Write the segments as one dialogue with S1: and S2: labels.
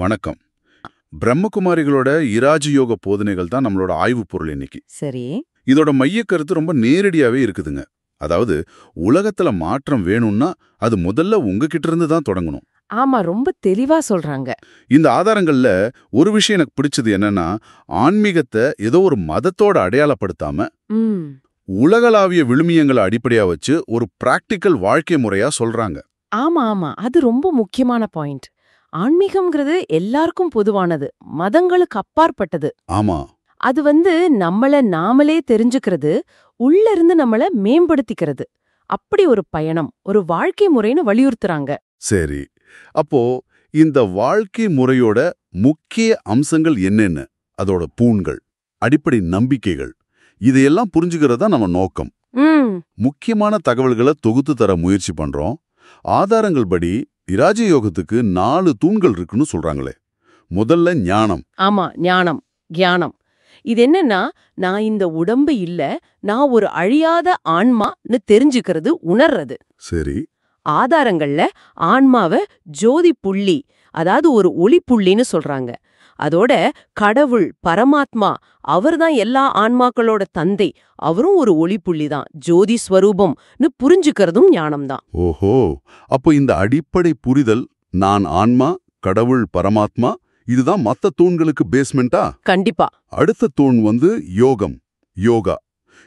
S1: வணக்கம். பிரம்மகுமாரிகளோட இராஜயோக போதனைகள் தான் நம்மளோட ஆய்வுப் பொருள் இன்னைக்கு.
S2: சரி.
S1: இதோட மையக் கருத்து ரொம்ப நேரடியாவே இருக்குதுங்க. அதாவது உலகத்துல மாற்றம் வேணும்னா அது முதல்ல உங்ககிட்ட இருந்து தான் தொடங்கணும்.
S2: ஆமா, ரொம்ப தெளிவா சொல்றாங்க.
S1: இந்த ஆதாரங்கள்ல ஒரு விஷயம் எனக்கு பிடிச்சது என்னன்னா, ஆன்மீகத்தை ஏதோ ஒரு மதத்தோட அடையாளப்படுத்தாம
S2: ம்
S1: உலகளாவிய விழுமியங்களை அடிப்படையா வச்சு ஒரு பிராக்டிக்கல் வாழ்க்கை முறையா சொல்றாங்க.
S2: ஆமா ஆமா, அது ரொம்ப முக்கியமான பாயிண்ட். ஆன்மீகம்ங்கிறது எல்லாருக்கும் பொதுவானது, மதங்களுக்கு அப்பாற்பட்டது.
S1: ஆமா.
S2: அது நம்மள நாமளே தெரிஞ்சுக்கிறது, உள்ள இருந்து நம்மள மேம்படுத்திக்கிறது. அப்படி ஒரு பயணம், ஒரு வாழ்க்கை முறைன்னு வலியுறுத்துறாங்க.
S1: சரி. அப்போ இந்த வாழ்க்கை முறையோட முக்கிய அம்சங்கள் என்னென்ன? அதோட தூண்கள், அடிப்படை நம்பிக்கைகள், இதையெல்லாம் புரிஞ்சுக்கிறது தான் நம்ம நோக்கம்.
S2: ம்
S1: முக்கியமான தகவல்களை தொகுத்து தர முயற்சி பண்றோம். ஆதாரங்கள் படி இராஜயோகத்துக்கு 4 தூண்கள் இருக்குன்னு சொல்றாங்களே. முதல்ல ஞானம்.
S2: ஆமா, ஞானம், கியானம். இது என்னன்னா, நான் இந்த உடம்பு இல்ல, நான் ஒரு அழியாத ஆன்மான்னு தெரிஞ்சுக்கிறது, உணர்றது.
S1: சரி.
S2: ஆதாரங்கள்ல ஆன்மாவ ஜோதி புள்ளி, அதாவது ஒரு ஒளி புள்ளின்னு சொல்றாங்க. அதோட கடவுள் பரமாத்மா, அவர்தான் எல்லா ஆன்மாக்களோட தந்தை, அவரும் ஒரு ஒளி புள்ளி தான், ஜோதி ஸ்வரூபம்னு புரிஞ்சுக்கிறதும் ஞானம்தான்.
S1: ஓஹோ. அப்போ இந்த அடிப்படை புரிதல், நான் ஆன்மா, கடவுள் பரமாத்மா, இதுதான் மத்த தூண்களுக்கு பேஸ்மெண்டா?
S2: கண்டிப்பா.
S1: அடுத்த தூண் யோகம், யோகா.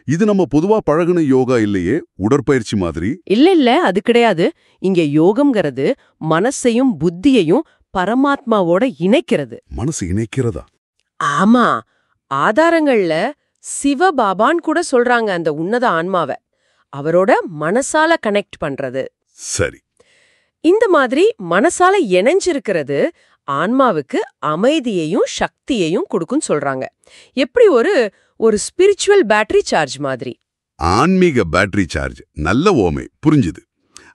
S1: இது நம்ம பொதுவா பழகுன யோகா இல்லையே, உடற்பயிற்சி மாதிரி.
S2: இல்ல, அது கிடையாது. இங்க யோகம்ங்கிறது மனசையும் புத்தியையும் பரமாத்மாவோட இணைக்கிறது.
S1: மனசு இணைக்கிறதா?
S2: ஆமா, ஆதாரங்கள்ல சிவபாபான்னு கூட சொல்றாங்க அந்த உன்னத ஆன்மாவ. அவரோட மனசால கனெக்ட் பண்றது.
S1: சரி.
S2: இந்த மாதிரி மனசால இணைஞ்சிருக்கிறது ஆன்மாவுக்கு அமைதியையும் சக்தியையும் கொடுக்குன்னு சொல்றாங்க. எப்படி ஒரு ஸ்பிரிச்சுவல் பேட்டரி சார்ஜ் மாதிரி.
S1: ஆன்மீக பேட்டரி சார்ஜ். நல்ல ஓமை, புரிஞ்சுது.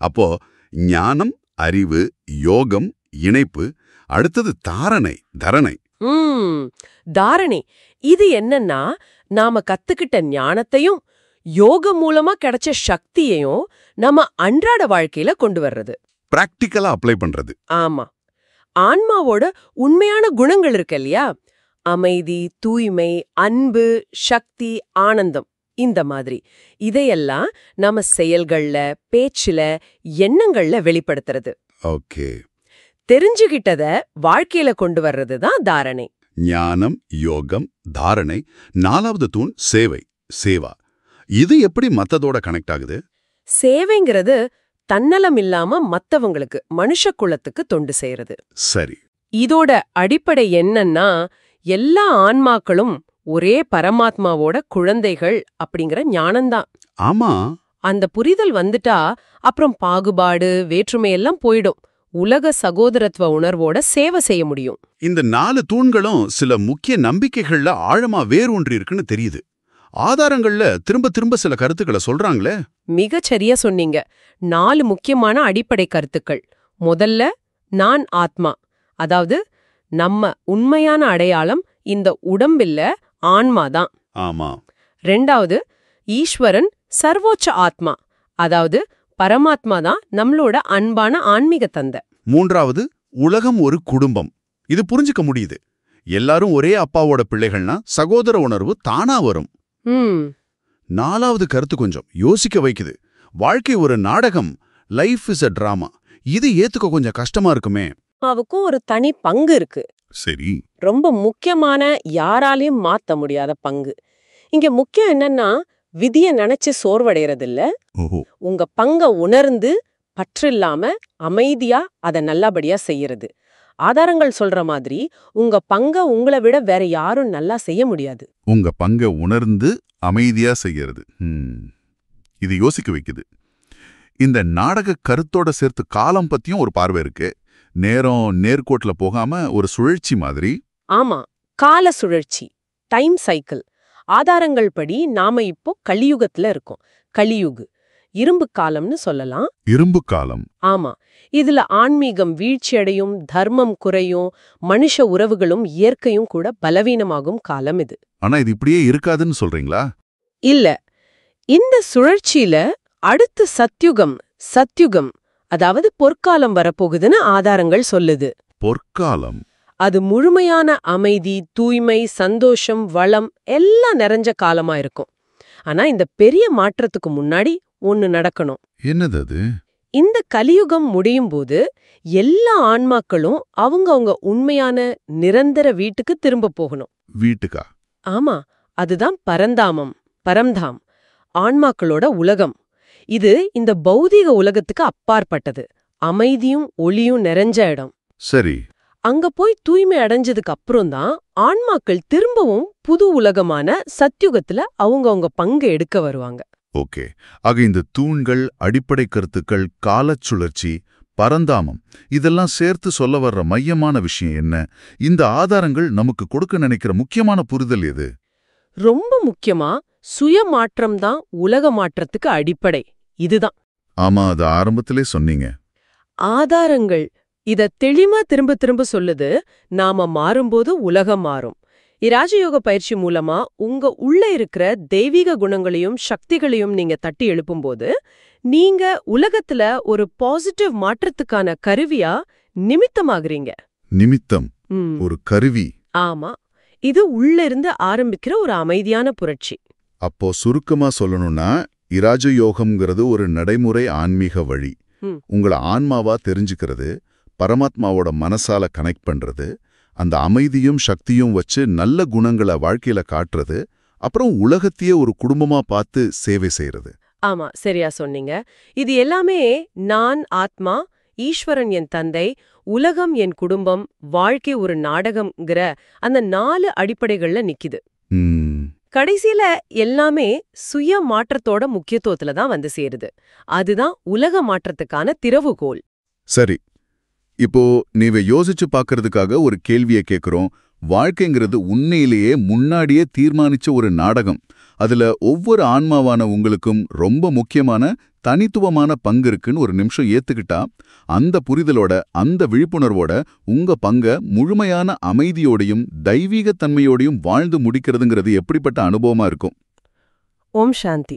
S1: அப்போ ஞானம், அறிவு, யோகம், இணைப்பு. அடுத்தது தரணை.
S2: தாரணை. இது என்னன்னா, நாம கத்துக்கிட்ட ஞானத்தையும் யோகம் மூலமா கிடைச்ச சக்தியையும் நம்ம அன்றாட வாழ்க்கையில கொண்டு வர்றது,
S1: பிராக்டிக்கலா அப்ளை பண்றது.
S2: ஆமா. ஆன்மாவோட உண்மையான குணங்கள் இருக்கு இல்லையா, அமைதி, தூய்மை, அன்பு, சக்தி, ஆனந்தம், இந்த மாதிரி இதையெல்லாம் நம்ம செயல்கள்ல, பேச்சுல, எண்ணங்கள்ல வெளிப்படுத்துறது.
S1: ஓகே.
S2: தெரிஞ்சுகிட்டத வாழ்க்கையில கொண்டு வர்றது தான் தாரணை.
S1: ஞானம், யோகம், தாரணை. 4வது தூண் சேவா. இது எப்படி மத்ததோட கனெக்ட் ஆகுது?
S2: சேவைங்கிறது தன்னலம் இல்லாம மத்தவங்களுக்கு, மனுஷ குலத்துக்கு தொண்டு செய்யறது.
S1: சரி.
S2: இதோட அடிப்படை என்னன்னா, எல்லா ஆன்மாக்களும் ஒரே பரமாத்மாவோட குழந்தைகள் அப்படிங்கிற ஞானம்தான்.
S1: ஆமா.
S2: அந்த புரிதல் வந்துட்டா அப்புறம் பாகுபாடு, வேற்றுமையெல்லாம் போயிடும். உலக சகோதரத்துவ உணர்வோட சேவை செய்ய முடியும்.
S1: இந்த 4 தூண்களும் சில முக்கிய நம்பிக்கைகள்ல ஆழமா வேரூன்றி இருக்குன்னு தெரியுது. ஆதாரங்கள்ல திரும்ப திரும்ப சில கருத்துக்களை சொல்றாங்களே.
S2: மிகச் சரியா சொன்னீங்க. 4 முக்கியமான அடிப்படை கருத்துக்கள். முதல்ல, நான் ஆத்மா, அதாவது நம்ம உண்மையான அடையாளம் இந்த உடம்பில்ல, ஆன்மாதான்.
S1: ஆமா.
S2: 2வது, ஈஸ்வரன் சர்வோச்ச ஆத்மா, அதாவது பரமாத்மா தான் நம்மளோட அன்பான ஆன்மீக தந்தை.
S1: 3வது, உலகம் ஒரு குடும்பம். இது புரிஞ்சுக்க முடியுது. எல்லாரும் ஒரே அப்பாவோட பிள்ளைகள்னா சகோதர உணர்வு தானா வரும். 4வது கருத்து கொஞ்சம் யோசிக்க வைக்குது. வாழ்க்கை ஒரு நாடகம், லைஃப் இஸ் அ டிராமா. இது ஏத்துக்க கொஞ்சம் கஷ்டமா இருக்குமே.
S2: அவருக்கும் ஒரு தனி பங்கு இருக்கு.
S1: சரி.
S2: ரொம்ப முக்கியமான, யாராலையும் மாத்த முடியாத பங்கு. இங்க முக்கியம் என்னன்னா, விதிய நினைச்சு சோர்வடைறதில்ல, உங்க பங்க உணர்ந்து பற்றில்லாம அமைதியா அதை நல்லபடியா செய்யறது. ஆதாரங்கள் சொல்ற மாதிரி உங்க பங்க உங்களை விட வேற யாரும் நல்லா செய்ய முடியாது.
S1: உங்க பங்க உணர்ந்து அமைதியா செய்யறது. இது யோசிக்க வைக்குது. இந்த நாடக கருத்தோட சேர்த்து காலம் பத்தியும் ஒரு பார்வை இருக்கு. நேரம் நேர்கோட்டுல போகாம ஒரு சுழற்சி மாதிரி.
S2: ஆமா, கால சுழற்சி, டைம் சைக்கிள். ஆதாரங்கள் படி நாம இப்போ கலியுகத்துல இருக்கோம். கலியுகு, இரும்பு காலம்னு சொல்லலாம்.
S1: இரும்பு காலம்.
S2: ஆமா. இதுல ஆன்மீகம் வீழ்ச்சியடையும், தர்மம் குறையும், மனுஷ உறவுகளும் இயற்கையும் கூட பலவீனமாகும் காலம் இது.
S1: ஆனா இது இப்படியே இருக்காதுன்னு சொல்றீங்களா?
S2: இல்ல, இந்த சுழற்சியில அடுத்து சத்யுகம், அதாவது பொற்காலம் வரப்போகுதுன்னு ஆதாரங்கள் சொல்லுது.
S1: பொற்காலம்.
S2: அது முழுமையான அமைதி, தூய்மை, சந்தோஷம், வளம் எல்லாம் நிறைஞ்ச காலமா இருக்கும். ஆனா இந்த பெரிய மாற்றத்துக்கு முன்னாடி ஒன்னு நடக்கணும்.
S1: என்னது அது?
S2: இந்த கலியுகம் முடியும் போது எல்லா ஆன்மாக்களும் அவங்க உண்மையான நிரந்தர வீட்டுக்கு திரும்ப போகணும்.
S1: வீட்டுக்கா?
S2: ஆமா, அதுதான் பரம்தாம், ஆன்மாக்களோட உலகம். இது இந்த பௌதீக உலகத்துக்கு அப்பாற்பட்டது, அமைதியும் ஒளியும் நிறைஞ்ச இடம்.
S1: சரி.
S2: அங்க போய் தூய்மை அடைஞ்சதுக்கு அப்புறம் தான் ஆன்மாக்கள் திரும்பவும் புது உலகமான சத்யுகத்துல அவங்க பங்கு எடுக்க வருவாங்க.
S1: ஓகே. ஆக இந்த தூண்கள், அடிப்படை கருத்துக்கள், காலச் சுழற்சி, பரந்தாமம் இதெல்லாம் சேர்த்து சொல்ல வர்ற மையமான விஷயம் என்ன? இந்த ஆதாரங்கள் நமக்கு கொடுக்க நினைக்கிற முக்கியமான புரிதல் எது?
S2: ரொம்ப முக்கியமா சுய மாற்றம் தான் உலக மாற்றத்துக்கு அடிப்படை. இதுதான்.
S1: ஆமா, அது ஆரம்பத்திலே சொன்னீங்க.
S2: ஆதாரங்கள் இத தெளிவா திரும்ப திரும்ப சொல்லுது. நாம மாறும்போது உலகம் மாறும். இராஜயோக பயிற்சி மூலமா உங்க உள்ள இருக்கிற தெய்வீக குணங்களையும் சக்திகளையும் நீங்க தட்டி எழுப்பும்போது நீங்க உலகத்துல ஒரு பாசிட்டிவ் மாற்றத்துக்கான கருவியா நிமித்தமாகறீங்க.
S1: நிமித்தம், ஒரு கருவி.
S2: ஆமா, இது உள்ள இருந்து ஆரம்பிக்கிற ஒரு அமைதியான புரட்சி.
S1: அப்போ சுருக்கமா சொல்லணும்னா, இராஜயோகம்ங்கிறது ஒரு நடைமுறை ஆன்மீக வழி. உங்களை ஆன்மாவா தெரிஞ்சுக்கிறது, பரமாத்மாவோட மனசால கனெக்ட் பண்றது, அந்த அமைதியும் சக்தியும் வச்சு நல்ல குணங்களை வாழ்க்கையில காட்டுறது, அப்புறம் உலகத்தையே ஒரு குடும்பமா பார்த்து சேவை செய்யறது.
S2: ஆமா, சரியா சொன்னீங்க. இது எல்லாமே நான் ஆத்மா, ஈஸ்வரன் என் தந்தை, உலகம் என் குடும்பம், வாழ்க்கை ஒரு நாடகம்ங்கிற அந்த 4 அடிப்படைகள்ல நிக்குது. கடைசியில எல்லாமே சுய மாற்றத்தோட முக்கியத்துவத்துல தான் வந்து சேருது. அதுதான் உலக மாற்றத்துக்கான திறவுகோல்.
S1: சரி, இப்போ நீங்க யோசிச்சு பார்க்கறதுக்காக ஒரு கேள்வியை கேட்கிறோம். வாழ்க்கைங்கிறது உண்மையிலேயே முன்னாடியே தீர்மானிச்ச ஒரு நாடகம். அதுல ஒவ்வொரு ஆன்மாவான உங்களுக்கும் ரொம்ப முக்கியமான தனித்துவமான பங்கு இருக்குன்னு ஒரு நிமிஷம் ஏத்துக்கிட்டா, அந்த புரிதலோட, அந்த விழிப்புணர்வோட உங்க பங்க முழுமையான அமைதியோடையும் தெய்வீகத்தன்மையோடையும் வாழ்ந்து முடிக்கிறதுங்கிறது எப்படிப்பட்ட அனுபவமா இருக்கும்?
S2: ஓம் சாந்தி.